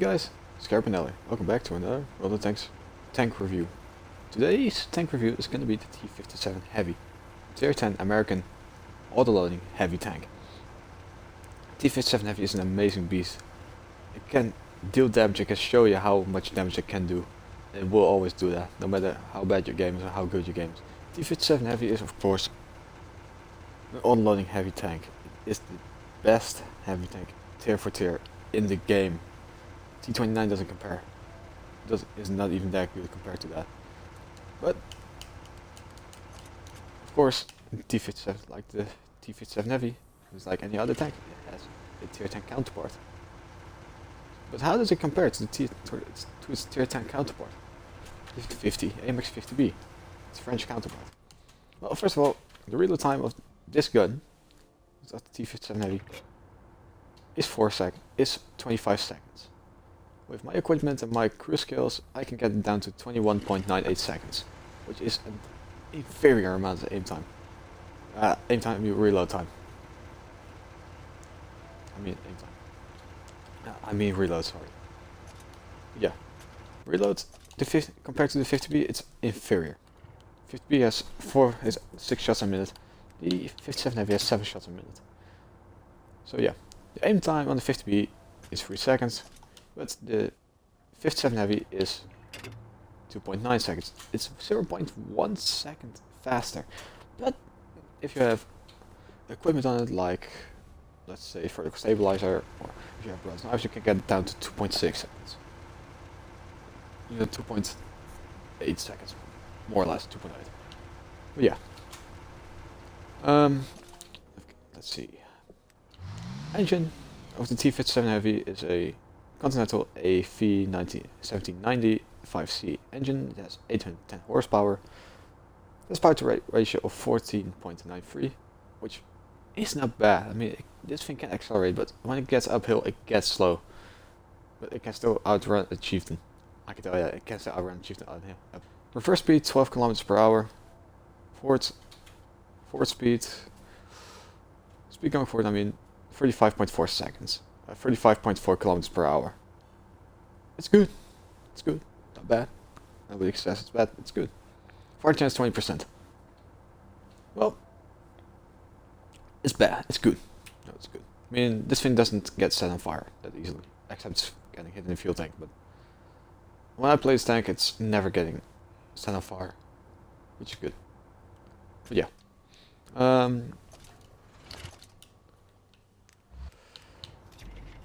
Guys, Scarpinelli. Welcome back to another World of Tanks tank review. Today's tank review is going to be the T57 Heavy, Tier 10 American autoloading heavy tank. T57 Heavy is an amazing beast. It can deal damage, it can show you how much damage it can do. It will always do that, no matter how bad your game is or how good your game is. T57 Heavy is of course an autoloading heavy tank. It is the best heavy tank, tier for tier, in the game. T29 doesn't compare. Is not even that good compared to that. But of course, T57, like the T57 Heavy, is like any other tank. It has a tier 10 counterpart. But how does it compare to its tier 10 counterpart? 50 AMX 50B, its French counterpart. Well, first of all, the reload time of this gun, of the T57 Heavy, is 25 seconds. With my equipment and my crew skills, I can get it down to 21.98 seconds, which is an inferior amount of aim time. Reload time. I mean reload, sorry. Yeah. Reload, compared to the 50B, it's inferior. 50B has 6 shots a minute. The 57 Heavy has 7 shots a minute. So yeah, the aim time on the 50B is 3 seconds. But the 57 Heavy is 2.9 seconds. It's 0.1 second faster. But if you have equipment on it, like, let's say, vertical stabilizer, or if you have brass knives, you can get it down to 2.6 seconds. You know, 2.8 seconds, more or less 2.8. But yeah. Let's see. Engine of the T57 Heavy is a Continental AV 1790 5C engine. It has 810 horsepower. It has power to weight ratio of 14.93, which is not bad. I mean, this thing can accelerate, but when it gets uphill, it gets slow. But it can still outrun a chieftain. I can tell you, it can still outrun a chieftain out here. Reverse speed 12 kilometers per hour. Forward speed going forward, I mean 35.4 seconds. 35.4 kilometers per hour. It's good. It's good. Not bad. Nobody says it's bad. It's good. Fire chance 20%. Well, it's bad. It's good. No, it's good. I mean, this thing doesn't get set on fire that easily, except it's getting hit in the fuel tank. But when I play this tank, it's never getting set on fire, which is good. But yeah.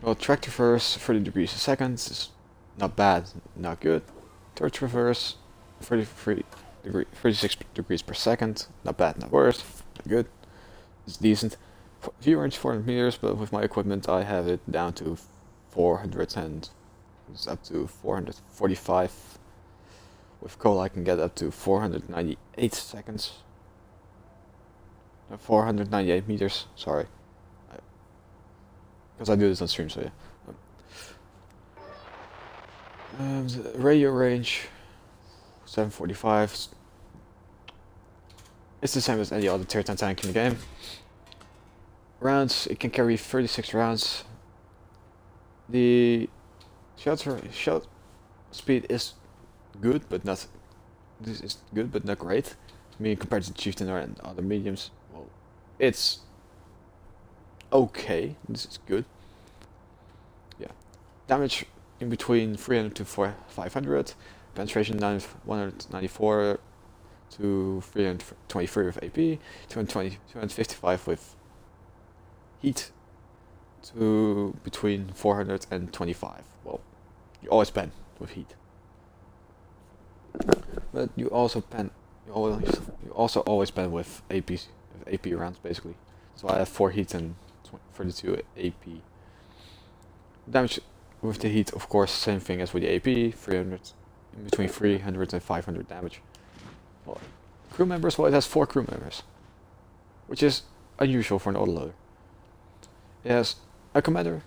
Well, track reverse 30 degrees a second is not bad, not good. Torch reverse 36 degrees per second, not bad, not worse, not good. It's decent. View range 400 meters, but with my equipment I have it down to 400 and it's up to 445. With coal I can get up to 498 seconds. 498 meters, sorry. Because I do this on stream, so yeah. The radio range 745. It's the same as any other tier 10 tank in the game. Rounds, it can carry 36 rounds. The shot speed is good, but not. This is good, but not great. I mean, compared to Chieftain or other mediums, well, it's okay. This is good. Yeah. Damage in between 300 to 500. Penetration 194 to 323 with AP. 255 with heat. To between 400 and 25. Well, you always pen with heat. But you also always pen with AP rounds basically. So I have 4 heat and 32 AP. Damage with the heat, of course, same thing as with the AP, 300, in between 300 and 500 damage. Well, crew members, well, it has 4 crew members, which is unusual for an autoloader. It has a commander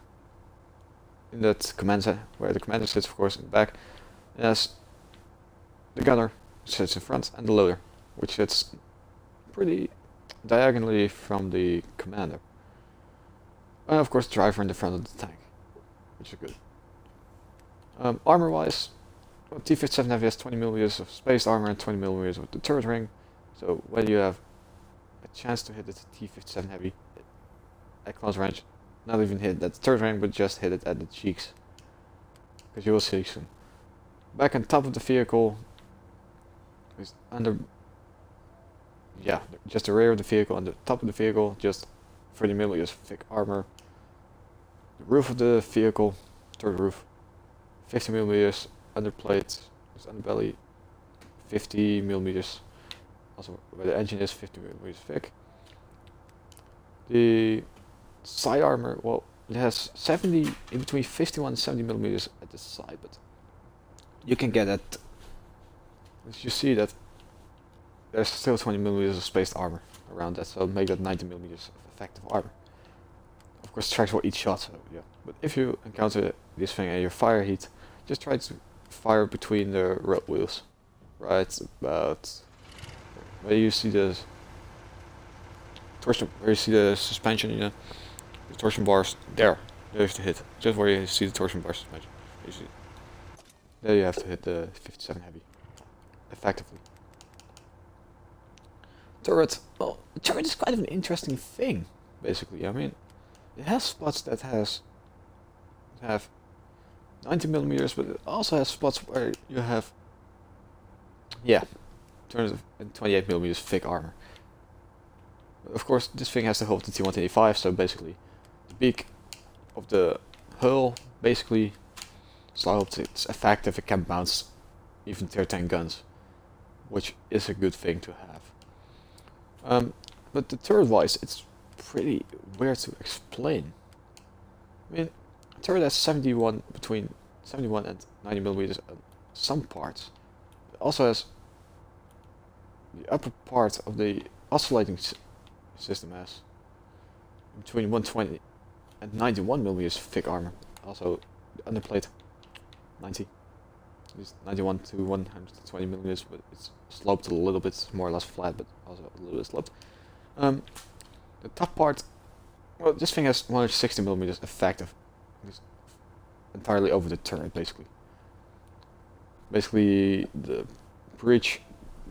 in that command center, where the commander sits, of course, in the back. It has the gunner, which sits in front, and the loader, which sits pretty diagonally from the commander. And of course, driver in the front of the tank, which is good. Armor wise, well, t57 Heavy has 20mm of spaced armor and 20mm of the turret ring. So when you have a chance to hit the t57 Heavy at close range, not even hit that turret ring, but just hit it at the cheeks, because you will see soon. Back on top of the vehicle, is just the rear of the vehicle, on the top of the vehicle, just 30mm thick armor. The roof of the vehicle, third roof, 50mm underplate, underbelly, 50mm. Also, where the engine is 50mm thick. The side armor, well, it has 70, in between 51 and 70mm at the side, but you can get at, as you see that there's still 20mm of spaced armor around that, so make that 90mm of effective armor. Of course, tracks for each shot, so yeah. But if you encounter this thing and you fire heat, just try to fire between the road wheels, right about where you see the torsion, where you see the suspension, you know, the torsion bars. There you have to hit, just where you see the torsion bar suspension. You see, there you have to hit the 57 Heavy effectively. Turret, well, the turret is kind of an interesting thing, basically. I mean, it has spots that have 90mm, but it also has spots where you have, 228mm thick armor. Of course, this thing has the hull of the T185, so basically, the beak of the hull basically sloped. It's effective. It can bounce even tier 10 guns, which is a good thing to have. But the turret-wise, it's pretty weird to explain. I mean, a turret has between 71 and 90mm on some parts. It also has the upper part of the oscillating system has between 120 and 91mm thick armor. Also, the underplate 90. It's 91 to 120mm, but it's sloped a little bit, more or less flat, but also a little bit sloped. The top part, well, this thing has 160mm effective. It's entirely over the turret, basically. Basically, the breach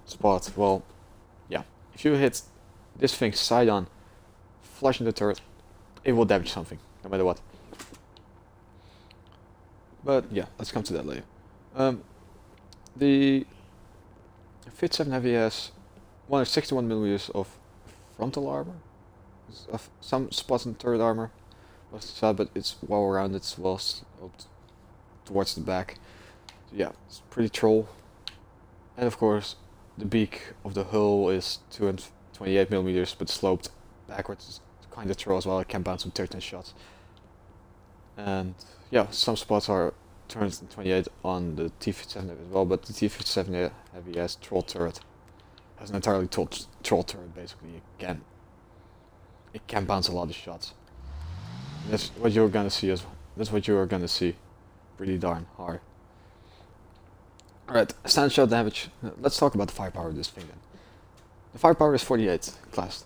spot, well, yeah. If you hit this thing side on, flushing the turret, it will damage something, no matter what. But yeah, let's come to that later. The 57 Heavy has 161mm of frontal armor. Of some spots in turret armor, but it's well rounded, it's well sloped towards the back. So yeah, it's pretty troll. And of course, the beak of the hull is 228mm, but sloped backwards. It's kind of troll as well. It can bounce some 13 shots. And yeah, some spots are 228 on the t57 as well, but the t57 Heavy has troll turret. Has an entirely troll turret, basically. It can bounce a lot of shots. And that's what you're gonna see as well. That's what you're gonna see. Pretty darn hard. Alright, standard shot damage. Let's talk about the firepower of this thing then. The firepower is 48 classed.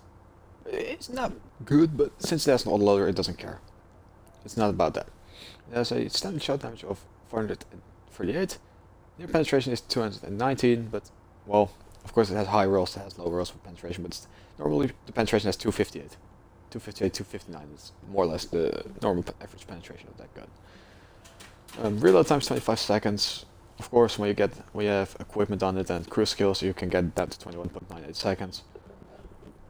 It's not good, but since there's an autoloader, it doesn't care. It's not about that. It has a standard shot damage of 438. Near penetration is 219, but, well, of course it has high rolls, it has low rolls for penetration, but normally the penetration has 258. 258, 259 is more or less the normal average penetration of that gun. Reload time is 25 seconds. Of course, when you have equipment on it and cruise skills, you can get that to 21.98 seconds.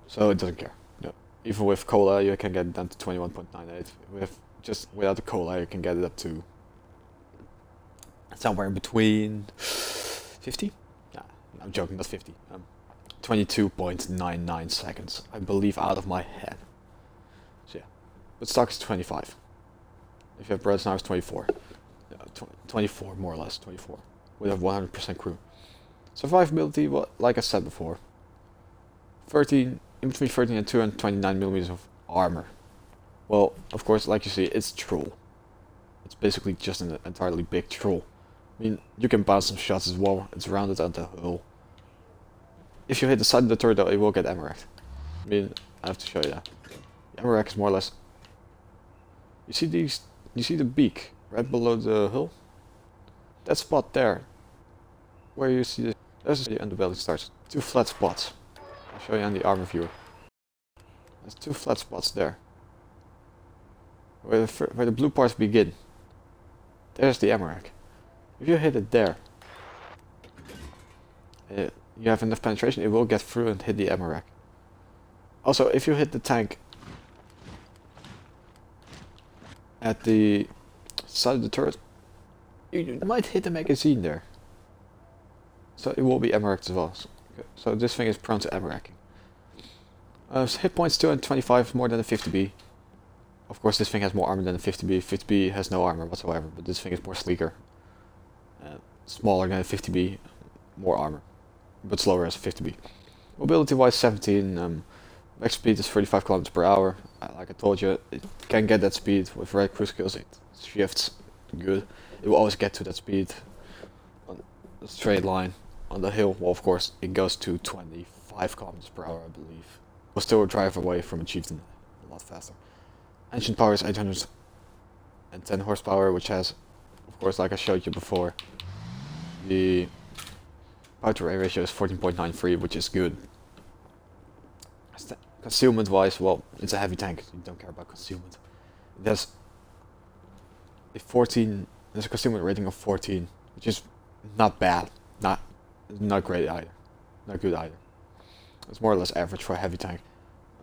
So it doesn't care. No. Even with cola, you can get it down to 21.98. Without the cola, you can get it up to somewhere in between 50. Nah, I'm joking, not 50. 22.99 seconds, I believe, out of my head. So yeah, but stock is 25. If you have breads now, it's 24. 24 more or less, 24. With a 100% crew. Survivability, well, like I said before, 13 in between 13 and 229mm of armor. Well, of course, like you see, it's troll. It's basically just an entirely big troll. I mean, you can bounce some shots as well. It's rounded at the hull. If you hit the side of the turret, though, it will get ammo-racked. I mean, I have to show you that. The ammo-rack is more or less. You see the beak right below the hull. that spot there, where you see the, there's the underbelly starts. 2 flat spots. I'll show you on the armor viewer. There's 2 flat spots there. Where the blue parts begin. There's the ammo rack. If you hit it there, you have enough penetration, it will get through and hit the ammo rack. Also, if you hit the tank at the side of the turret, you might hit the magazine there. So it will be ammo racked as well. So this thing is prone to ammo racking. Hit points 225 more than the 50B. Of course this thing has more armor than the 50B. 50B has no armor whatsoever, but this thing is more sleeker. Smaller than the 50B, more armor, but slower as a 50B. Mobility wise 17, max speed is 35 km per hour. Like I told you, it can get that speed with right cruise skills, it shifts good. It will always get to that speed on a straight line. On the hill, well of course, it goes to 25 km per hour I believe. Will still drive away from a chieftain a lot faster. Engine power is 810 horsepower, which has, of course, like I showed you before, the power to weight ratio is 14.93, which is good. Concealment wise, well, it's a heavy tank, you don't care about concealment. It has there's a concealment rating of 14, which is not bad, not great either, not good either. It's more or less average for a heavy tank.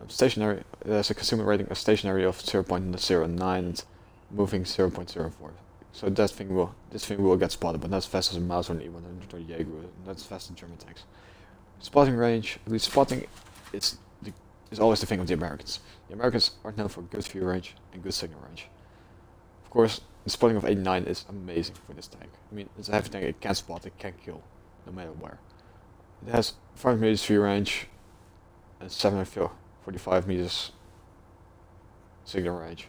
Stationary, there's a concealment rating of stationary of 0.09 and moving 0.04. So this thing will get spotted, but not as fast as a mouse or an E100 or Jaeger, not as fast as German tanks. Spotting range, at least spotting is always the thing of the Americans. The Americans are known for good view range and good signal range. Of course, the spotting of 89 is amazing for this tank. I mean, it's a heavy tank, it can spot, it can kill, no matter where. It has 500 meters view range and 745 meters signal range.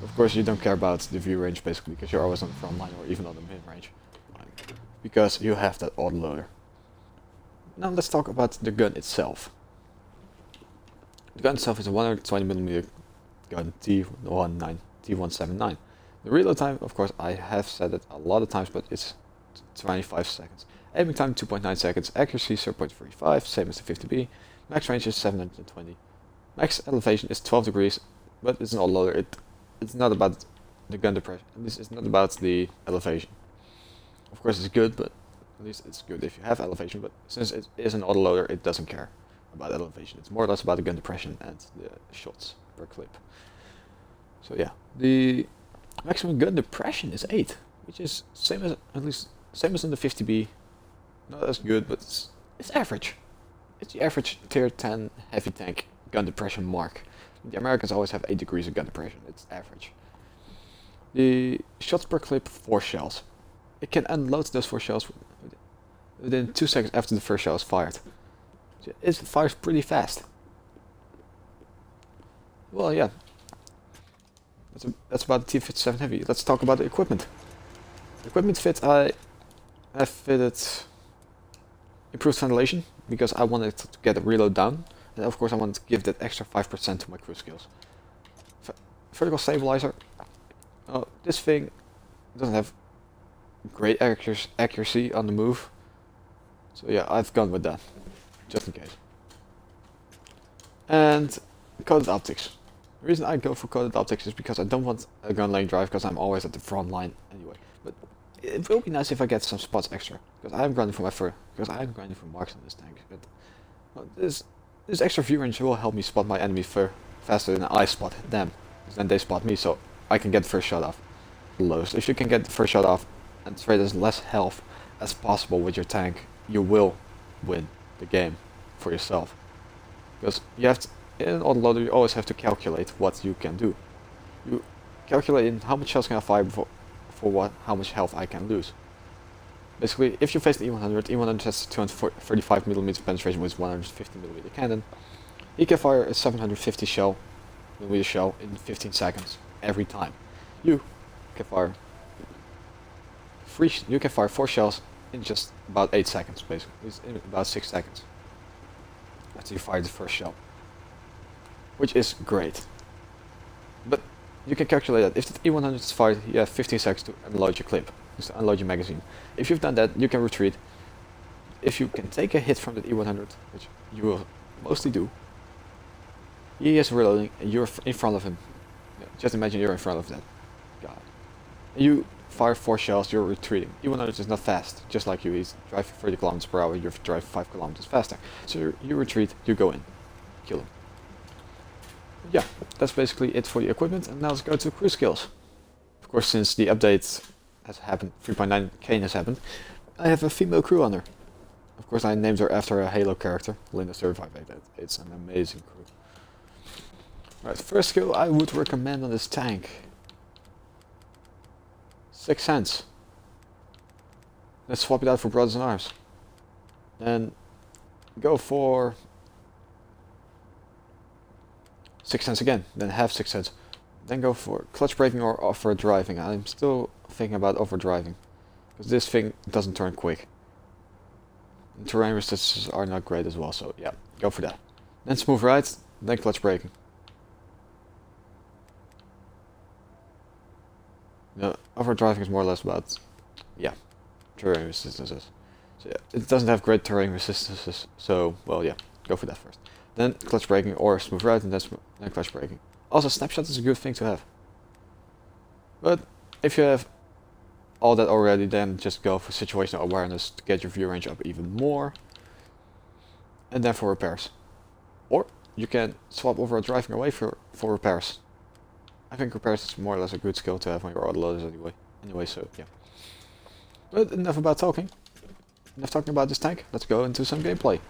Of course, you don't care about the view range basically because you're always on the front line or even on the mid range, because you have that autoloader. Now let's talk about the gun itself. The gun itself is a 120mm gun T179. The reload time, of course, I have said it a lot of times, but it's 25 seconds. Aiming time 2.9 seconds, accuracy 0.35, same as the 50B. Max range is 720. Max elevation is 12 degrees, but it's an autoloader. It's not about the gun depression. At least it's not about the elevation. Of course, it's good, but at least it's good if you have elevation. But since it is an autoloader, it doesn't care about elevation. It's more or less about the gun depression and the shots per clip. So yeah, the maximum gun depression is 8, which is same as in the 50B. Not as good, but it's average. It's the average tier 10 heavy tank gun depression mark. The Americans always have 8 degrees of gun depression. It's average. The shots per clip, 4 shells. It can unload those 4 shells within 2 seconds after the first shell is fired. So it fires pretty fast. Well, yeah. That's about the t57 heavy. Let's talk about the equipment. The equipment fit, I have fitted improved ventilation because I wanted to get the reload down, and of course I wanted to give that extra 5% to my cruise skills. Vertical stabilizer. This thing doesn't have great accuracy on the move, so yeah, I've gone with that just in case. And coated optics. The reason I go for coated optics is because I don't want a gun lane drive because I'm always at the front line anyway. But it will be nice if I get some spots extra because I'm grinding for marks on this tank. But this extra view range will help me spot my enemy faster than I spot them, because then they spot me, so I can get the first shot off. Lowest. If you can get the first shot off and trade as less health as possible with your tank, you will win the game for yourself. Because you have to, in an autoloader, you always have to calculate what you can do. You calculate in how much shells can I fire how much health I can lose. Basically, if you face the E100 has 235mm penetration with 150mm cannon. He can fire a 750 millimeter shell in 15 seconds every time. You can fire 4 shells in just about 8 seconds, basically. It's in about 6 seconds after you fire the first shell, which is great. But you can calculate that if the E100 is fired, you have 15 seconds to unload your clip. just to unload your magazine. If you've done that, you can retreat. If you can take a hit from the E100, which you will mostly do, he is reloading and you're in front of him. Yeah, just imagine you're in front of that guy. You fire 4 shells, you're retreating. E100 is not fast, just like you. He's driving 30 kilometers per hour, you drive 5 kilometers faster. So you retreat, you go in, kill him. Yeah, that's basically it for the equipment, and now let's go to crew skills. Of course, since the update has happened, 3.9 Kane has happened, I have a female crew on her. Of course, I named her after a Halo character, Linda 3588. It's an amazing crew. Right, first skill I would recommend on this tank. 6 cents. Let's swap it out for Brothers in Arms. Then go for 6 cents again, then have 6 cents. Then go for clutch braking or off-road driving. I'm still thinking about off-road driving, because this thing doesn't turn quick. And terrain resistances are not great as well, so yeah, go for that. Then smooth ride, then clutch braking. No, off-road driving is more or less about, yeah, terrain resistances. So yeah, it doesn't have great terrain resistances, so well yeah, go for that first. Then clutch braking or smooth ride, and then clutch braking. Also, snapshot is a good thing to have. But if you have all that already, then just go for situational awareness to get your view range up even more. And then for repairs. Or you can swap over driving away for repairs. I think repairs is more or less a good skill to have on your autoloaders anyway, so yeah. But enough about talking. Enough talking about this tank. Let's go into some gameplay.